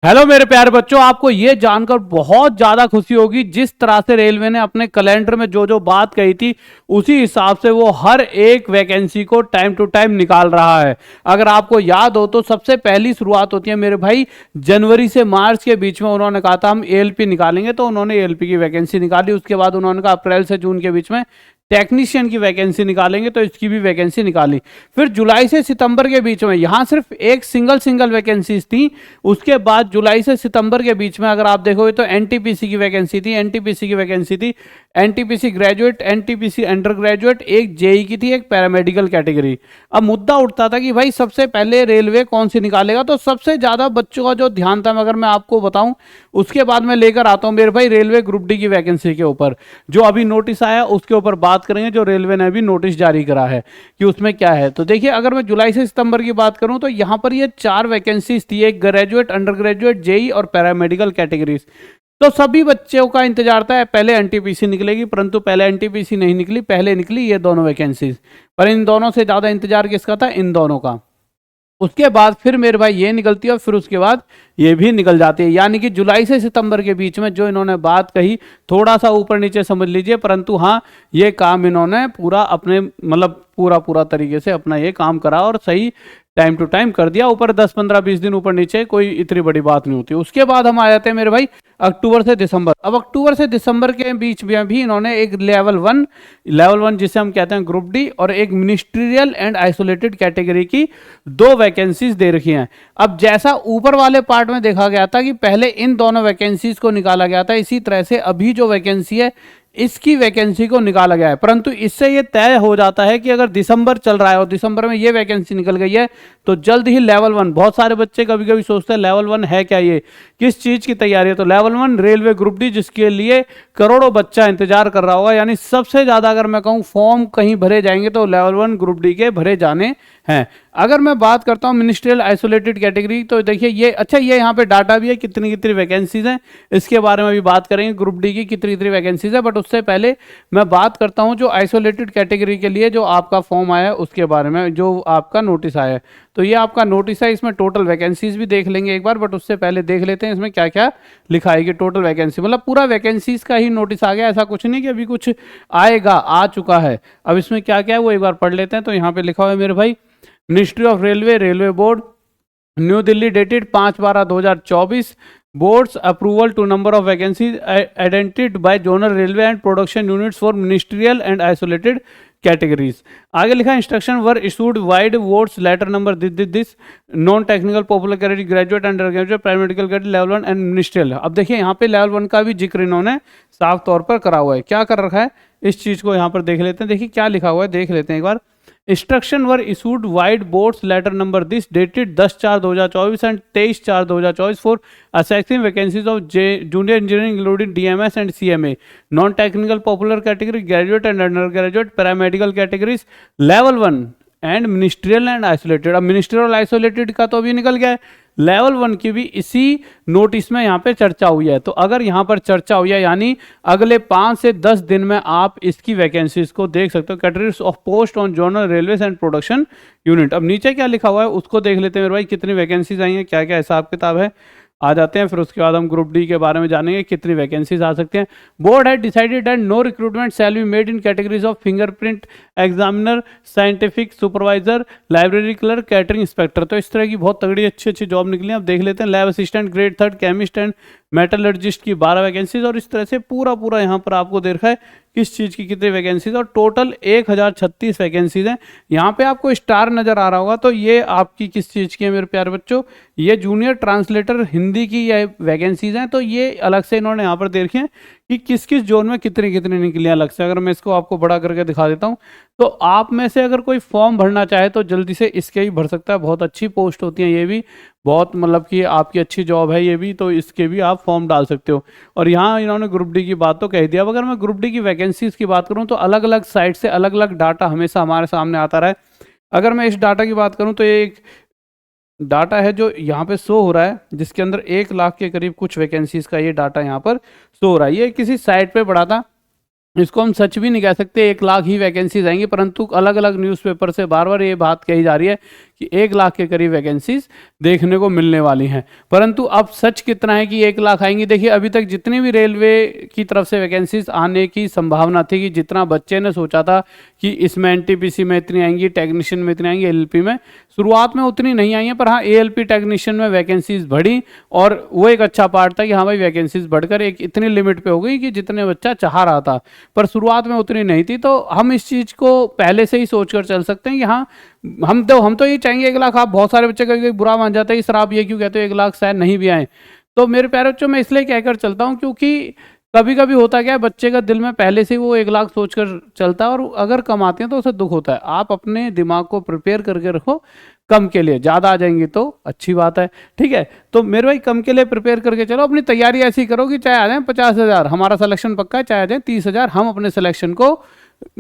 Hello मेरे प्यारे बच्चों, आपको ये जानकर बहुत ज्यादा खुशी होगी जिस तरह से रेलवे ने अपने कैलेंडर में जो जो बात कही थी उसी हिसाब से वो हर एक वैकेंसी को टाइम टू टाइम निकाल रहा है। अगर आपको याद हो तो सबसे पहली शुरुआत होती है मेरे भाई जनवरी से मार्च के बीच में। उन्होंने कहा था हम एएलपी निकालेंगे, तो उन्होंने एएलपी की वैकेंसी निकाली। उसके बाद उन्होंने कहा अप्रैल से जून के बीच में टेक्नीशियन की वैकेंसी निकालेंगे, तो इसकी भी वैकेंसी निकाली। फिर जुलाई से सितंबर के बीच में यहां सिर्फ एक सिंगल वैकेंसीज थी। उसके बाद जुलाई से सितंबर के बीच में अगर आप देखोगे तो एनटीपीसी की वैकेंसी थी, एनटीपीसी की वैकेंसी थी, NTPC graduate, NTPC under graduate, एक जेई की थी, एक पैरामेडिकल कैटेगरी। अब मुद्दा उठता था कि भाई सबसे पहले रेलवे कौन सी निकालेगा, तो सबसे ज्यादा बच्चों का जो ध्यान था, अगर मैं आपको बताऊं उसके बाद मैं लेकर आता हूं मेरे भाई रेलवे ग्रुप डी की वैकेंसी के ऊपर। जो अभी नोटिस आया उसके ऊपर बात करेंगे, जो रेलवे ने अभी नोटिस जारी करा है कि उसमें क्या है। तो देखिए, अगर मैं जुलाई से सितंबर की बात करूं तो यहां पर ये 4 वैकेंसीज थी, एक ग्रेजुएट, अंडर ग्रेजुएट, जेई और पैरामेडिकल कैटेगरीज। तो सभी बच्चों का इंतजार था पहले एनटीपीसी निकलेगी, परंतु पहले एनटीपीसी नहीं निकली, पहले निकली ये दोनों वैकेंसीज। पर इन दोनों से ज्यादा इंतजार किसका था? इन दोनों का। उसके बाद फिर मेरे भाई ये निकलती है और फिर उसके बाद ये भी निकल जाती है। यानी कि जुलाई से सितंबर के बीच में जो इन्होंने बात कही, थोड़ा सा ऊपर नीचे समझ लीजिए, परंतु हाँ ये काम इन्होंने पूरा अपने मतलब पूरा तरीके से अपना ये काम करा और सही टाइम टू टाइम कर दिया। ऊपर 10 15 20 दिन ऊपर नीचे कोई इतनी बड़ी बात नहीं होती। उसके बाद हम आ जाते हैं मेरे भाई अक्टूबर से दिसंबर। अब अक्टूबर से दिसंबर के बीच में भी इन्होंने एक लेवल वन जिसे हम कहते हैं ग्रुप डी, और एक मिनिस्ट्रियल एंड आइसोलेटेड कैटेगरी की 2 वैकेंसीज दे रखी हैं। अब जैसा ऊपर वाले पार्ट में देखा गया था कि पहले इन दोनों वैकेंसीज को निकाला गया था, इसी तरह से अभी जो वैकेंसी है इसकी वैकेंसी को निकाला गया है। परंतु इससे ये तय हो जाता है कि अगर दिसंबर चल रहा है और दिसंबर में ये वैकेंसी निकल गई है तो जल्द ही लेवल 1, बहुत सारे बच्चे कभी कभी सोचते हैं लेवल 1 है क्या, ये किस चीज की तैयारी है? तो लेवल 1 रेलवे ग्रुप डी, जिसके लिए करोड़ों बच्चा इंतजार कर रहा होगा। यानी सबसे ज्यादा अगर मैं कहूं फॉर्म कहीं भरे जाएंगे तो लेवल 1 ग्रुप डी के भरे जाने हैं। अगर मैं बात करता हूं मिनिस्ट्रियल आइसोलेटेड कैटेगरी, तो देखिए ये अच्छा, ये यहाँ पे डाटा भी है कितनी कितनी वैकेंसीज हैं, इसके बारे में भी बात करेंगे ग्रुप डी की कितनी कितनी वैकेंसीज है। बट उससे पहले मैं बात करता हूं जो आइसोलेटेड कैटेगरी के लिए जो आपका फॉर्म आया है उसके बारे में, जो आपका नोटिस आया है। तो ये आपका नोटिस है, इसमें टोटल वैकेंसीज भी देख लेंगे एक बार, बट उससे पहले देख लेते हैं इसमें क्या क्या लिखा है कि टोटल वैकेंसी, मतलब पूरा वैकेंसीज का ही नोटिस आ गया, ऐसा कुछ नहीं कि अभी कुछ आएगा, आ चुका है। अब इसमें क्या क्या है वो एक बार पढ़ लेते हैं। तो यहाँ पे लिखा हुआ है मेरे भाई ministry of railway, railway board, New Delhi, dated 5/12/2024, board's approval to number of vacancies identified by zonal railway and production units for ministerial and isolated categories. आगे लिखा instruction were issued vide board's letter number this non technical popular category, graduate, undergraduate, paramedical category, level 1 and ministerial. अब देखिए यहाँ पे level 1 का भी जिक्र इन्होंने साफ तौर पर करा हुआ है। क्या कर रखा है इस चीज को यहाँ पर देख लेते हैं। देखिए क्या लिखा हुआ है, देख लेते हैं एक बार। Instruction were issued vide board's letter number this dated 10/4/2024 and 23/4/2024 for assessing vacancies of junior engineering including DMS and CMA, non-technical popular category, graduate and undergraduate, paramedical categories, level 1 and ministerial and isolated. अब ministerial isolated का तो अभी निकल गया है, level 1 की भी इसी नोटिस में यहाँ पे चर्चा हुई है। तो अगर यहाँ पर चर्चा हुई है यानी अगले 5 से 10 दिन में आप इसकी वैकेंसीज को देख सकते हो। Categories of post on zonal railways and production unit. अब नीचे क्या लिखा हुआ है उसको देख लेते हैं मेरे भाई, कितनी वैकेंसीज आई हैं, क्या क्या हिसाब किताब है, आ जाते हैं। फिर उसके बाद हम ग्रुप डी के बारे में जानेंगे कितनी वैकेंसीज आ सकते हैं। Board had decided that no recruitment shall be made in categories of fingerprint examiner, scientific supervisor, library clerk, catering inspector. तो इस तरह की बहुत तगड़ी अच्छी अच्छी जॉब निकली। अब देख लेते हैं lab assistant grade 3, chemist and metallurgist की 12 वैकेंसीज, और इस तरह से पूरा यहाँ पर आपको देख रहा है किस चीज़ की कितनी वैकेंसीज, और टोटल 1036 वैकेंसीज हैं। यहाँ पे आपको स्टार नजर आ रहा होगा, तो ये आपकी किस चीज़ की है मेरे प्यारे बच्चों? ये जूनियर ट्रांसलेटर हिंदी की ये वैकेंसीज हैं। तो ये अलग से इन्होंने यहाँ पर देख रखे हैं कि किस किस जोन में कितनी कितनी निकली अलग से। अगर मैं इसको आपको बड़ा करके दिखा देता हूँ तो आप में से अगर कोई फॉर्म भरना चाहे तो जल्दी से इसके ही भर सकता है। बहुत अच्छी पोस्ट होती है ये भी, बहुत मतलब कि आपकी अच्छी जॉब है ये भी, तो इसके भी आप फॉर्म डाल सकते हो। और यहाँ इन्होंने ग्रुप डी की बात तो कह दिया। अब अगर मैं ग्रुप डी की वैकेंसीज की बात करूँ तो अलग अलग साइट से अलग अलग डाटा हमेशा हमारे सामने आता रहा है। अगर मैं इस डाटा की बात करूँ तो ये एक डाटा है जो यहाँ पे शो हो रहा है, जिसके अंदर 1 लाख के करीब कुछ वैकेंसीज का ये डाटा यहाँ पर शो हो रहा है। ये किसी साइट पे पढ़ा था, इसको हम सच भी नहीं कह सकते 1 लाख ही वैकेंसीज आएंगी, परंतु अलग अलग न्यूज़पेपर से बार बार ये बात कही जा रही है कि 1 लाख के करीब वैकेंसीज देखने को मिलने वाली हैं। परंतु अब सच कितना है कि 1 लाख आएंगी? देखिए अभी तक जितनी भी रेलवे की तरफ से वैकेंसीज आने की संभावना थी, कि जितना बच्चे ने सोचा था कि इसमें एनटीपीसी में इतनी आएंगी, टेक्नीशियन में इतनी आएंगी, एलएलपी में, शुरुआत में उतनी नहीं आई है। पर हाँ, एएलपी टेक्नीशियन में वैकेंसीज बढ़ी और वो एक अच्छा पार्ट था कि हाँ भाई वैकेंसीज बढ़कर एक इतनी लिमिट पे हो गई कि जितने बच्चा चाह रहा था, पर शुरुआत में उतनी नहीं थी। तो हम इस चीज़ को पहले से ही सोच कर चल सकते हैं कि हाँ हम तो ये चाहेंगे 1 लाख। आप बहुत सारे बच्चे कभी बुरा मान जाते हैं सर आप ये क्यों कहते हो 1 लाख शायद नहीं भी आए। तो मेरे प्यारे बच्चों, मैं इसलिए कहकर चलता हूँ क्योंकि कभी कभी होता क्या है, बच्चे का दिल में पहले से वो 1 लाख सोचकर चलता है और अगर कम आते हैं तो उसे दुख होता है। आप अपने दिमाग को प्रिपेयर करके रखो कम के लिए, ज़्यादा आ जाएंगी तो अच्छी बात है, ठीक है। तो मेरे भाई कम के लिए प्रिपेयर करके चलो, अपनी तैयारी ऐसी करो कि चाहे आ जाए 50,000, हमारा सिलेक्शन पक्का है, चाहे आ जाए 30,000, हम अपने सिलेक्शन को,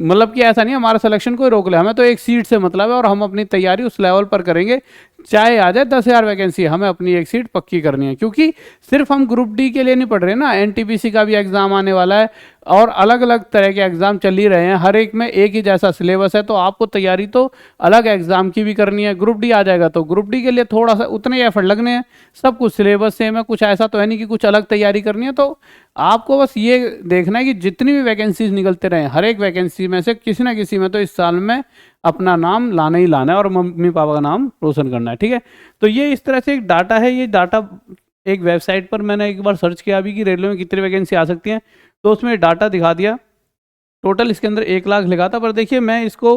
मतलब कि ऐसा नहीं हमारा सिलेक्शन कोई रोक ले, हमें तो एक सीट से मतलब है और हम अपनी तैयारी उस लेवल पर करेंगे, चाहे आ जाए 10,000 वैकेंसी, हमें अपनी एक सीट पक्की करनी है। क्योंकि सिर्फ हम ग्रुप डी के लिए नहीं पढ़ रहे ना, एनटीपीसी का भी एग्जाम आने वाला है और अलग अलग तरह के एग्जाम चल ही रहे हैं, हर एक में एक ही जैसा सिलेबस है, तो आपको तैयारी तो अलग एग्जाम की भी करनी है। ग्रुप डी आ जाएगा तो ग्रुप डी के लिए थोड़ा सा उतने एफर्ट लगने हैं, सब कुछ सिलेबस सेम है, कुछ ऐसा तो है नहीं कि कुछ अलग तैयारी करनी है। तो आपको बस ये देखना है कि जितनी भी वैकेंसीज निकलते रहे, हर एक वैकेंसी में से किसी ना किसी में तो इस साल में अपना नाम लाना ही लाना है और मम्मी पापा का नाम रोशन करना है, ठीक है। तो ये इस तरह से एक डाटा है, ये डाटा एक वेबसाइट पर मैंने एक बार सर्च किया अभी कि रेलवे में कितनी वैकेंसी आ सकती हैं, तो उसमें डाटा दिखा दिया, टोटल इसके अंदर 1 लाख लिखा था। पर देखिए मैं इसको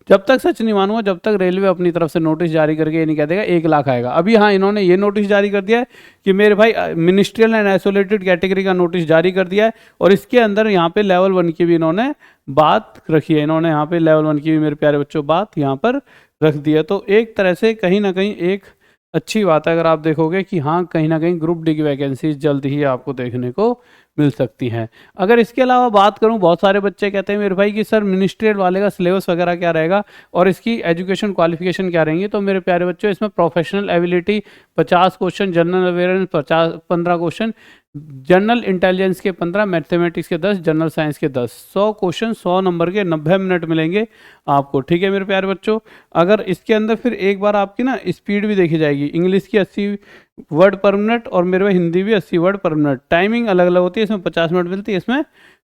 जब तक सच नहीं मानूंगा जब तक रेलवे अपनी तरफ से नोटिस जारी करके ये नहीं कह देगा 1 लाख आएगा। अभी हाँ इन्होंने ये नोटिस जारी कर दिया है कि मेरे भाई मिनिस्ट्रियल एंड आइसोलेटेड कैटेगरी का नोटिस जारी कर दिया है और इसके अंदर यहाँ पे लेवल 1 की भी इन्होंने बात रखी है, इन्होंने यहाँ पे लेवल 1 की भी मेरे प्यारे बच्चों बात यहाँ पर रख दी है। तो एक तरह से कहीं ना कहीं एक अच्छी बात है अगर आप देखोगे कि हाँ कहीं ना कहीं ग्रुप डी की वैकेंसी जल्द ही आपको देखने को मिल सकती हैं। अगर इसके अलावा बात करूं, बहुत सारे बच्चे कहते हैं मेरे भाई कि सर मिनिस्ट्रियल वाले का सिलेबस वगैरह क्या रहेगा और इसकी एजुकेशन क्वालिफिकेशन क्या रहेंगी। तो मेरे प्यारे बच्चों इसमें professional ability 50 question, general awareness 15 question, general intelligence के 15, मैथमेटिक्स के 10, जनरल साइंस के 10, 100 क्वेश्चन 100 नंबर के 90 मिनट मिलेंगे आपको, ठीक है मेरे प्यारे बच्चों। अगर इसके अंदर फिर एक बार आपकी ना स्पीड भी देखी जाएगी, इंग्लिश की 80 वर्ड पर मिनट और मेरे में हिंदी भी 80 वर्ड पर मिनट, टाइमिंग अलग अलग होती है, इसमें 50 मिनट मिलती है, इसमें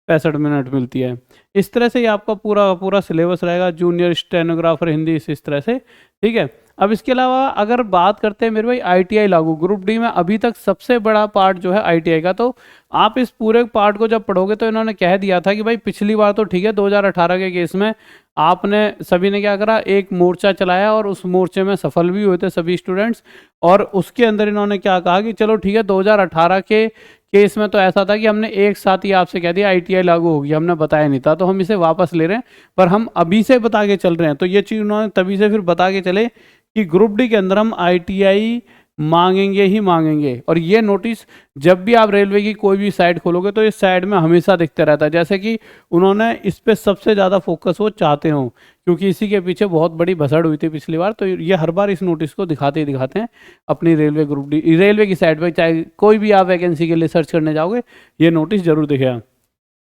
65 मिनट मिलती है। इस तरह से ये आपका पूरा सिलेबस रहेगा, जूनियर स्टेनोग्राफर हिंदी इस तरह से, ठीक है। अब इसके अलावा अगर बात करते हैं मेरे भाई आईटीआई लागू, ग्रुप डी में अभी तक सबसे बड़ा पार्ट जो है आईटीआई का, तो आप इस पूरे पार्ट को जब पढ़ोगे तो इन्होंने कह दिया था कि भाई पिछली बार तो ठीक है 2018 के केस में आपने सभी ने क्या करा, एक मोर्चा चलाया और उस मोर्चे में सफल भी हुए थे सभी स्टूडेंट्स, और उसके अंदर इन्होंने क्या कहा कि चलो ठीक है 2018 के केस में तो ऐसा था कि हमने एक साथ ही आपसे कह दिया आईटीआई लागू होगी, हमने बताया नहीं था, तो हम इसे वापस ले रहे हैं, पर हम अभी से बता के चल रहे हैं। तो ये चीज़ उन्होंने तभी से फिर बता के चले कि ग्रुप डी के अंदर हम आईटीआई मांगेंगे ही मांगेंगे। और ये नोटिस जब भी आप रेलवे की कोई भी साइट खोलोगे तो इस साइड में हमेशा दिखता रहता है, जैसे कि उन्होंने इस पे सबसे ज़्यादा फोकस वो चाहते हो, क्योंकि इसी के पीछे बहुत बड़ी भसड़ हुई थी पिछली बार। तो ये हर बार इस नोटिस को दिखाते ही दिखाते हैं अपनी रेलवे ग्रुप डी रेलवे की साइट पर, चाहे कोई भी आप वैकेंसी के लिए सर्च करने जाओगे ये नोटिस जरूर दिखेगा।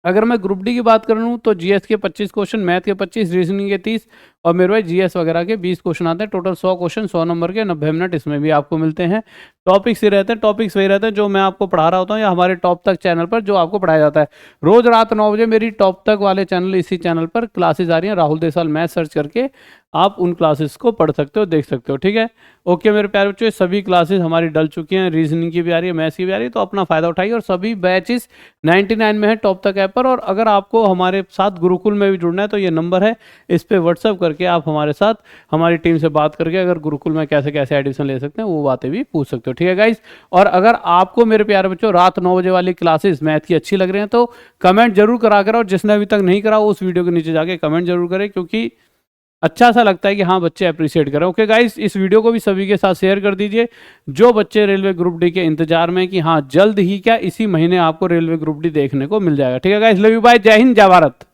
अगर मैं ग्रुप डी की बात करूँ तो जीएस के 25 क्वेश्चन, मैथ के 25, रीजनिंग के 30 और मेरे भाई जीएस वगैरह के 20 क्वेश्चन आते हैं। टोटल 100 क्वेश्चन 100 नंबर के 90 मिनट इसमें भी आपको मिलते हैं। टॉपिक्स ही रहते हैं, टॉपिक्स वही रहते हैं जो मैं आपको पढ़ा रहा होता हूँ या हमारे टॉप तक चैनल पर जो आपको पढ़ाया जाता है। रोज रात 9 बजे मेरी टॉप तक वाले चैनल, इसी चैनल पर क्लासेज आ रही हैं, राहुल देसाल मैथ सर्च करके आप उन क्लासेस को पढ़ सकते हो, देख सकते हो, ठीक है। ओके मेरे प्यारे बच्चों, सभी क्लासेस हमारी डल चुकी हैं, रीजनिंग की भी आ रही है, मैथ्स की भी आ रही है, तो अपना फायदा उठाइए। और सभी बैचेस 99 में है टॉप तक ऐप पर। और अगर आपको हमारे साथ गुरुकुल में भी जुड़ना है तो ये नंबर है, इस पर व्हाट्सअप करके आप हमारे साथ हमारी टीम से बात करके अगर गुरुकुल में कैसे कैसे एडमिशन ले सकते हैं वो बातें भी पूछ सकते हो, ठीक है गाइज। और अगर आपको मेरे प्यारे बच्चों रात 9 बजे वाली क्लासेस मैथ की अच्छी लग रही हैं तो कमेंट जरूर करा कर, और जिसने अभी तक नहीं करा उस वीडियो के नीचे जाके कमेंट जरूर करें, क्योंकि अच्छा सा लगता है कि हाँ बच्चे अप्रिशिएट करें। ओके गाइस, इस वीडियो को भी सभी के साथ शेयर कर दीजिए जो बच्चे रेलवे ग्रुप डी के इंतजार में कि हाँ जल्द ही क्या इसी महीने आपको रेलवे ग्रुप डी देखने को मिल जाएगा, ठीक है गाइस। लव यू, बाय, जय हिंद, जय भारत।